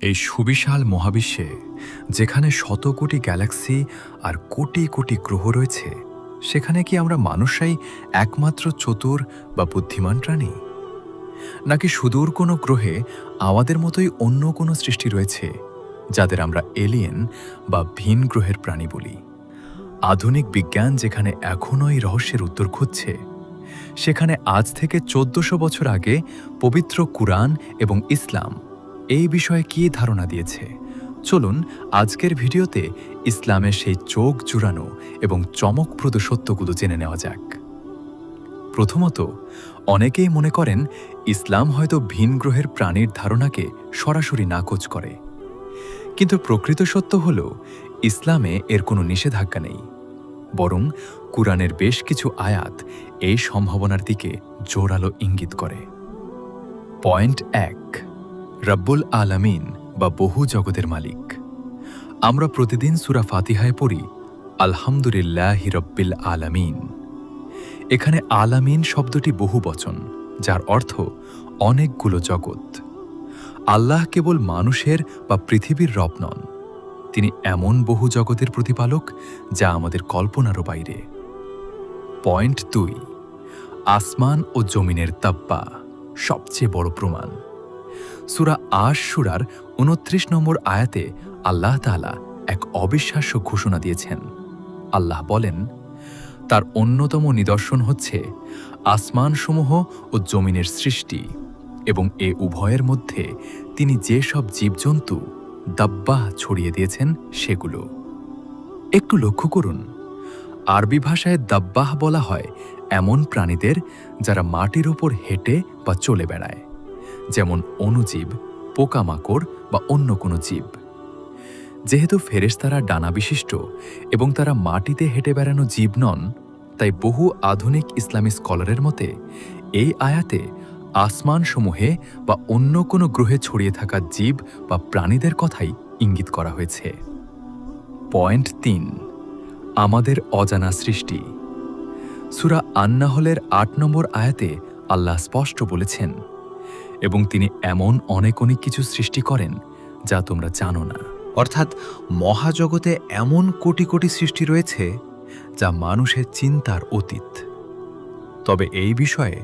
এই সুবিশাল মহাবিশ্বে যেখানে শত কোটি গ্যালাক্সি আর কোটি কোটি গ্রহ রয়েছে, সেখানে কি আমরা মানুষরাই একমাত্র চতুর বা বুদ্ধিমান প্রাণী? নাকি সুদূর কোনো গ্রহে আমাদের মতোই অন্য কোনো সৃষ্টি রয়েছে যাদের আমরা এলিয়েন বা ভিন গ্রহের প্রাণী বলি? আধুনিক বিজ্ঞান যেখানে এখনও এই রহস্যের উত্তর খুঁজছে, সেখানে আজ থেকে 1400 বছর আগে পবিত্র কুরআন এবং ইসলাম এই বিষয়ে কী ধারণা দিয়েছে, চলুন আজকের ভিডিওতে ইসলামের সেই চোখ জুড়ানো এবং চমকপ্রদ সত্যগুলো জেনে নেওয়া যাক। প্রথমত, অনেকেই মনে করেন ইসলাম হয়তো ভিন গ্রহের প্রাণীর ধারণাকে সরাসরি নাকচ করে, কিন্তু প্রকৃত সত্য হল ইসলামে এর কোনো নিষেধাজ্ঞা নেই, বরং কুরআনের বেশ কিছু আয়াত এই সম্ভাবনার দিকে জোরালো ইঙ্গিত করে। পয়েন্ট 1, রব্বুল আলামিন বা বহু জগতের মালিক। আমরা প্রতিদিন সূরা ফাতিহায় পড়ি আলহামদুলিল্লাহি রব্বিল আলামিন। এখানে আলামিন শব্দটি বহুবচন, যার অর্থ অনেকগুলো জগৎ। আল্লাহ কেবল মানুষের বা পৃথিবীর রব নন, তিনি এমন বহু জগতের প্রতিপালক যা আমাদের কল্পনারও বাইরে। পয়েন্ট 2, আসমান ও জমিনের তাব্বা, সবচেয়ে বড় প্রমাণ। সূরা আশ-শুরার 29 নম্বর আয়াতে আল্লাহ তাআলা এক অবিশ্বাস্য ঘোষণা দিয়েছেন। আল্লাহ বলেন, তার অন্যতম নিদর্শন হচ্ছে আসমানসমূহ ও জমিনের সৃষ্টি এবং এ উভয়ের মধ্যে তিনি যেসব জীবজন্তু দাব্বাহ ছড়িয়ে দিয়েছেন সেগুলো। একটু লক্ষ্য করুন, আরবি ভাষায় দাব্বাহ বলা হয় এমন প্রাণীদের যারা মাটির ওপর হেঁটে বা চলে বেড়ায়, যেমন অণুজীব, পোকামাকড় বা অন্য কোনো জীব। যেহেতু ফেরেশতারা ডানা বিশিষ্ট এবং তারা মাটিতে হেঁটে বেড়ানো জীব নন, তাই বহু আধুনিক ইসলামী স্কলারের মতে এই আয়াতে আসমানসমূহে বা অন্য কোনো গ্রহে ছড়িয়ে থাকা জীব বা প্রাণীদের কথাই ইঙ্গিত করা হয়েছে। পয়েন্ট 3, আমাদের অজানা সৃষ্টি। সূরা আন-নাহলের 8 নম্বর আয়াতে আল্লাহ স্পষ্ট বলেছেন, এবং তিনি এমন অনেক কিছু সৃষ্টি করেন যা তোমরা জানো না। অর্থাৎ মহাজগতে এমন কোটি কোটি সৃষ্টি রয়েছে যা মানুষের চিন্তার অতীত। তবে এই বিষয়ে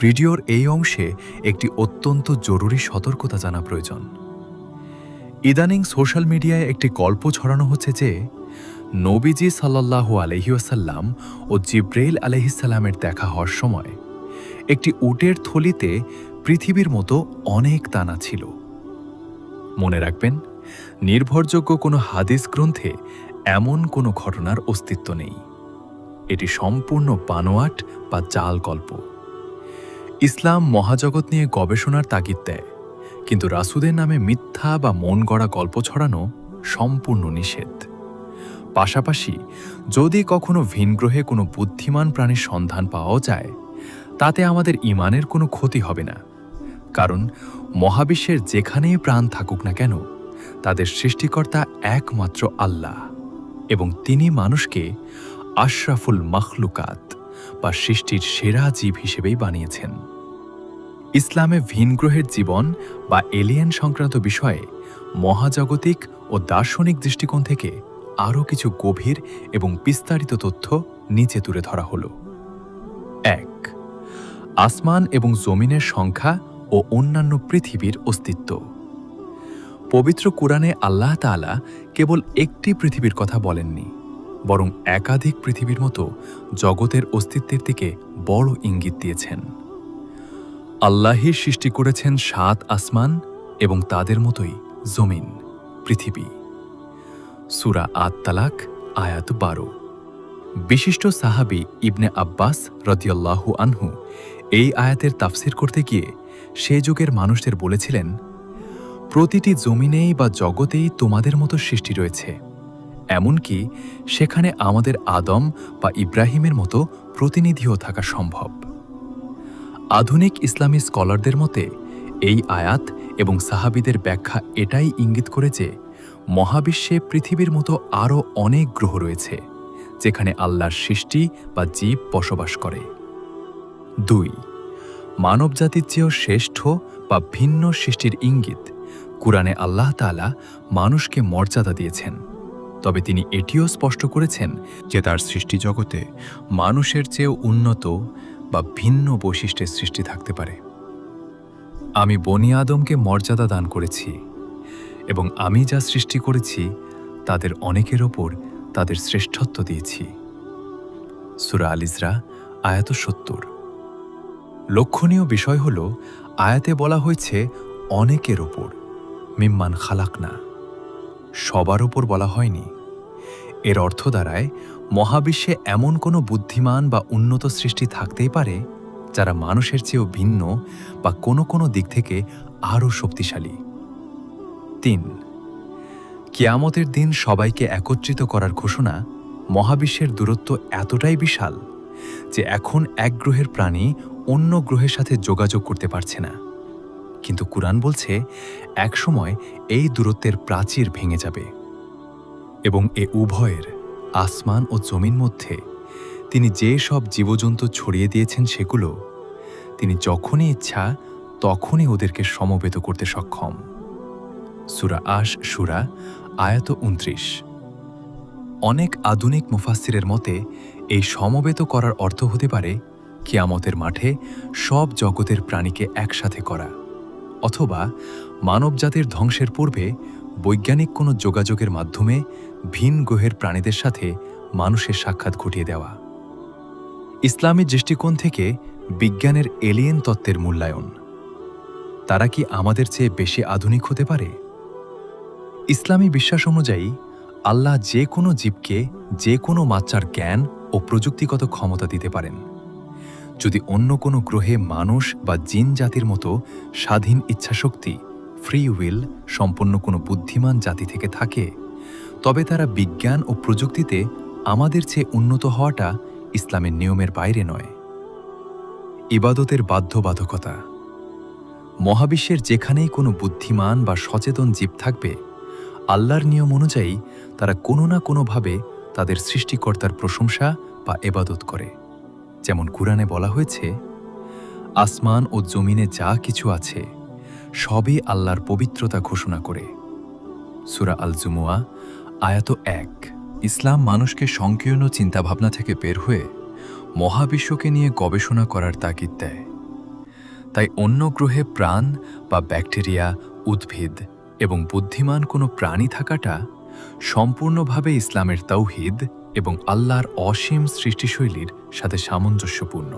ভিডিওর এই অংশে একটি অত্যন্ত জরুরি সতর্কতা জানা প্রয়োজন। ইদানিং সোশ্যাল মিডিয়ায় একটি গল্প ছড়ানো হচ্ছে যে নবীজি সাল্লাল্লাহু আলাইহি ওয়াসাল্লাম ও জিব্রাইল আলাইহিস সালামের দেখা হওয়ার সময় একটি উটের থলিতে পৃথিবীর মতো অনেক দানা ছিল। মনে রাখবেন, নির্ভরযোগ্য কোনো হাদিস গ্রন্থে এমন কোনো ঘটনার অস্তিত্ব নেই। এটি সম্পূর্ণ বানোয়াট বা জাল গল্প। ইসলাম মহাজগৎ নিয়ে গবেষণার তাগিদ দেয়, কিন্তু রাসূলের নামে মিথ্যা বা মন গড়া গল্প ছড়ানো সম্পূর্ণ নিষেধ। পাশাপাশি যদি কখনো ভিন গ্রহে কোনো বুদ্ধিমান প্রাণীর সন্ধান পাওয়া যায়, তাতে আমাদের ঈমানের কোনো ক্ষতি হবে না, কারণ মহাবিশ্বের যেখানেই প্রাণ থাকুক না কেন, তাদের সৃষ্টিকর্তা একমাত্র আল্লাহ, এবং তিনি মানুষকে আশরাফুল মাখলুকাত বা সৃষ্টির সেরা জীব হিসেবেই বানিয়েছেন। ইসলামে ভিন গ্রহের জীবন বা এলিয়েন সংক্রান্ত বিষয়ে মহাজাগতিক ও দার্শনিক দৃষ্টিকোণ থেকে আরও কিছু গভীর এবং বিস্তারিত তথ্য নিচে তুলে ধরা হল। 1, আসমান এবং জমিনের সংখ্যা ও অন্যান্য পৃথিবীর অস্তিত্ব। পবিত্র কুরআনে আল্লাহ তাআলা কেবল একটি পৃথিবীর কথা বলেননি, বরং একাধিক পৃথিবীর মতো জগতের অস্তিত্বের দিকে বড় ইঙ্গিত দিয়েছেন। আল্লাহই সৃষ্টি করেছেন 7 আসমান এবং তাদের মতোই জমিন, পৃথিবী। সূরা আত-তালাক আয়াত 12। বিশিষ্ট সাহাবী ইবনে আব্বাস রাদিয়াল্লাহু আনহু এই আয়াতের তাফসির করতে গিয়ে সে যুগের মানুষদের বলেছিলেন, প্রতিটি জমিনেই বা জগতেই তোমাদের মতো সৃষ্টি রয়েছে, এমনকি সেখানে আমাদের আদম বা ইব্রাহিমের মতো প্রতিনিধিও থাকা সম্ভব। আধুনিক ইসলামী স্কলারদের মতে এই আয়াত এবং সাহাবীদের ব্যাখ্যা এটাই ইঙ্গিত করে যে মহাবিশ্বে পৃথিবীর মতো আরও অনেক গ্রহ রয়েছে যেখানে আল্লাহর সৃষ্টি বা জীব বসবাস করে। 2, মানবজাতির চেয়েও শ্রেষ্ঠ বা ভিন্ন সৃষ্টির ইঙ্গিত কুরআনে আল্লাহ তাআলা মানুষকে মর্যাদা দিয়েছেন, তবে তিনি এটিও স্পষ্ট করেছেন যে তার সৃষ্টি জগতে মানুষের চেয়েও উন্নত বা ভিন্ন বৈশিষ্ট্যের সৃষ্টি থাকতে পারে। আমি বনি আদমকে মর্যাদা দান করেছি এবং আমি যা সৃষ্টি করেছি তাদের অনেকের ওপর তাদের শ্রেষ্ঠত্ব দিয়েছি। সূরা আল ইসরা আয়াত ৭০। লক্ষণীয় বিষয় হল আয়াতে বলা হয়েছে অনেকের ওপর, মিম্মান খালাকনা, সবার ওপর বলা হয়নি। এর অর্থ দাঁড়ায় মহাবিশ্বে এমন কোনো বুদ্ধিমান বা উন্নত সৃষ্টি থাকতেই পারে যারা মানুষের চেয়েও ভিন্ন বা কোনো কোনো দিক থেকে আরও শক্তিশালী। ৩. কিয়ামতের দিন সবাইকে একত্রিত করার ঘোষণা। মহাবিশ্বের দূরত্ব এতটাই বিশাল যে এখন এক গ্রহের প্রাণী অন্য গ্রহের সাথে যোগাযোগ করতে পারছে না, কিন্তু কুরআন বলছে একসময় এই দূরত্বের প্রাচীর ভেঙে যাবে এবং এ উভয়ের, আসমান ও জমিন মধ্যে তিনি যে সব জীবজন্তু ছড়িয়ে দিয়েছেন সেগুলো তিনি যখনই ইচ্ছা তখনই ওদেরকে সমবেত করতে সক্ষম। সূরা আশ সূরা আয়াত ২৯। অনেক আধুনিক মুফাসসিরের মতে এই সমবেত করার অর্থ হতে পারে কিয়ামতের মাঠে সব জগতের প্রাণীকে একসাথে করা, অথবা মানবজাতির ধ্বংসের পূর্বে বৈজ্ঞানিক কোনো যোগাযোগের মাধ্যমে ভিন গ্রহের প্রাণীদের সাথে মানুষের সাক্ষাৎ ঘটিয়ে দেওয়া। ইসলামী দৃষ্টিকোণ থেকে বিজ্ঞানের এলিয়েন তত্ত্বের মূল্যায়ন। তারা কি আমাদের চেয়ে বেশি আধুনিক হতে পারে? ইসলামী বিশ্বাস অনুযায়ী আল্লাহ যে কোনো জীবকে যে কোনো মাত্রার জ্ঞান ও প্রযুক্তিগত ক্ষমতা দিতে পারেন। যদি অন্য কোনো গ্রহে মানুষ বা জিন জাতির মতো স্বাধীন ইচ্ছাশক্তি, ফ্রি উইল সম্পন্ন কোনো বুদ্ধিমান জাতি থেকে থাকে, তবে তারা বিজ্ঞান ও প্রযুক্তিতে আমাদের চেয়ে উন্নত হওয়াটা ইসলামের নিয়মের বাইরে নয়। ইবাদতের বাধ্যবাধকতা। মহাবিশ্বের যেখানেই কোনো বুদ্ধিমান বা সচেতন জীব থাকবে, আল্লাহর নিয়ম অনুযায়ী তারা কোনো না কোনোভাবে তাদের সৃষ্টিকর্তার প্রশংসা বা ইবাদত করে। যেমন কুরআনে বলা হয়েছে, আসমান ও জমিনে যা কিছু আছে সবই আল্লাহর পবিত্রতা ঘোষণা করে। সূরা আল জুমুয়া আয়াত ১। ইসলাম মানুষকে সংকীর্ণ চিন্তাভাবনা থেকে বের হয়ে মহাবিশ্বকে নিয়ে গবেষণা করার তাগিদ দেয়। তাই অন্য গ্রহে প্রাণ বা ব্যাকটেরিয়া, উদ্ভিদ এবং বুদ্ধিমান কোনো প্রাণী থাকাটা সম্পূর্ণভাবে ইসলামের তাওহীদ এবং আল্লাহর অসীম সৃষ্টিশৈলীর সাথে সামঞ্জস্যপূর্ণ।